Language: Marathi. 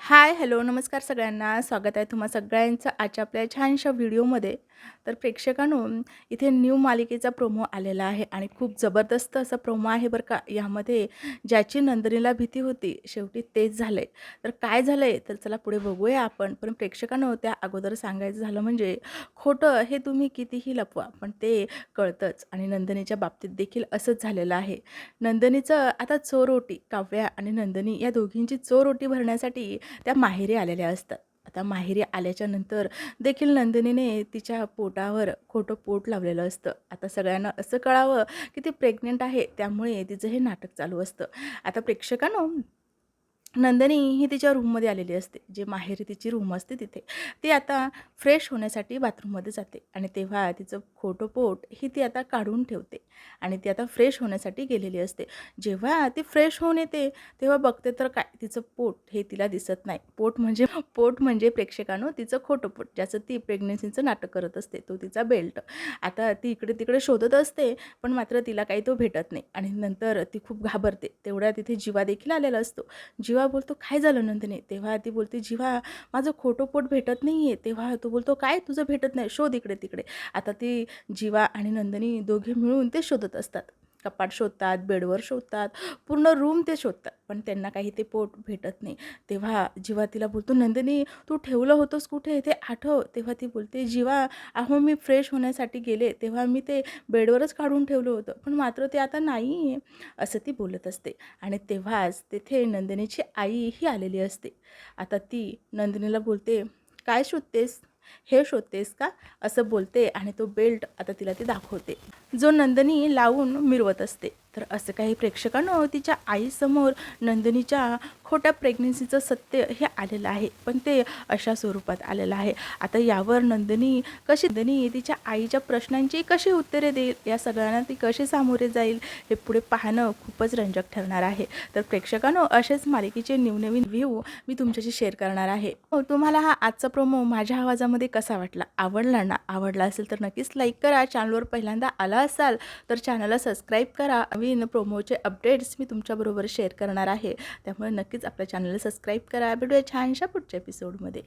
हाय, हॅलो, नमस्कार सगळ्यांना. स्वागत आहे तुम्हा सगळ्यांचं आजच्या आपल्या छानशा व्हिडिओमध्ये. तर प्रेक्षकांनो, इथे न्यू मालिकेचा प्रोमो आलेला आहे आणि खूप जबरदस्त असा प्रोमो आहे बरं का. यामध्ये ज्याची नंदिनीला भीती होती, शेवटी तेच झालंय. तर काय झालंय, तर चला पुढे बघूया आपण. पण प्रेक्षकांनो, त्या अगोदर सांगायचं झालं म्हणजे खोटं हे तुम्ही कितीही लपवा, पण ते कळतंच आणि नंदिनीच्या बाबतीत देखील असंच झालेलं आहे. नंदिनीचं आता चोरोटी, काव्या आणि नंदिनी या दोघींची चोरोटी भरण्यासाठी त्या माहेरी आलेल्या असतात. आता माहेरी आल्याच्यानंतर देखील नंदिनीने तिच्या पोटावर खोटं पोट लावलेलं असतं. आता सगळ्यांना असं कळावं की ती प्रेग्नंट आहे, त्यामुळे तिचं हे नाटक चालू असतं. आता प्रेक्षकांनो, नंदिनी ही तिच्या रूममध्ये आलेली असते, जे माहेरी तिची रूम असते तिथे. ती आता फ्रेश होण्यासाठी बाथरूममध्ये जाते आणि तेव्हा तिचं खोटं पोट ही ती आता काढून ठेवते आणि ती आता फ्रेश होण्यासाठी गेलेली असते. जेव्हा ती फ्रेश होऊन येते, तेव्हा बघते तर काय, तिचं पोट हे तिला दिसत नाही. पोट म्हणजे प्रेक्षकांनो तिचं खोटं पोट, ज्याचं ती प्रेग्नन्सीचं नाटक करत असते, तो तिचा बेल्ट. आता ती इकडे-तिकडे शोधत असते, पण मात्र तिला काही तो भेटत नाही आणि नंतर ती खूप घाबरते. तेवढ्या तिथे जीवा देखील आलेला असतो. जीवा बोलतो, "काय झालं नंदिनी?" तेव्हा ती बोलते, "जीवा, माझं खोटं पोट भेटत नाही आहे." तेव्हा तो बोलतो, "काय तुझं भेटत नाही? शोध इकडे-तिकडे." आता ती जीवा आणि नंदिनी दोघे मिळून ते शोधत असतात. कपाट शोधतात, बेडवर शोधतात, पूर्ण रूम ते शोधतात, पण त्यांना काही ते पोट भेटत नाही. तेव्हा जीवा तिला बोलतो, "नंदिनी, तू ठेवलं होतंस कुठे? ते आठव." तेव्हा ती बोलते, "जीवा, अहो मी फ्रेश होण्यासाठी गेले, तेव्हा मी ते बेडवरच काढून ठेवलं होतं, पण मात्र ते आता नाही आहे." असं ती बोलत असते आणि तेव्हाच तिथे नंदिनीची आई ही आलेली असते. आता ती नंदिनीला बोलते, "काय शोधतेस? हे शोधतेस का?" असं बोलते आणि तो बेल्ट आता तिला ती दाखवते, जो नंदिनी लावून मिरवत असते. तर असं काही प्रेक्षकांनो, तिच्या आईसमोर नंदिनीच्या खोट्या प्रेग्नन्सीचं सत्य हे आलेलं आहे, पण ते अशा स्वरूपात आलेलं आहे. आता यावर नंदिनी तिच्या आईच्या प्रश्नांची कशी उत्तरे देईल, या सगळ्यांना ती कशी सामोरे जाईल, हे पुढे पाहणं खूपच रंजक ठरणार आहे. तर प्रेक्षकांनो, असेच मालिकेचे नवनवीन व्ह्यू मी तुमच्याशी शेअर करणार आहे. तुम्हाला हा आजचा प्रोमो माझ्या आवाजामध्ये कसा वाटला? आवडला ना? आवडला असेल तर नक्कीच लाईक करा. चॅनलवर पहिल्यांदा आला असाल तर चॅनलला सबस्क्राईब करा. नवीन प्रोमोचे अपडेट्स मी तुमच्याबरोबर शेअर करणार आहे, त्यामुळे नक्कीच आपल्या चॅनलला सबस्क्राईब करा. भेटूया छानशा पुढच्या एपिसोडमध्ये.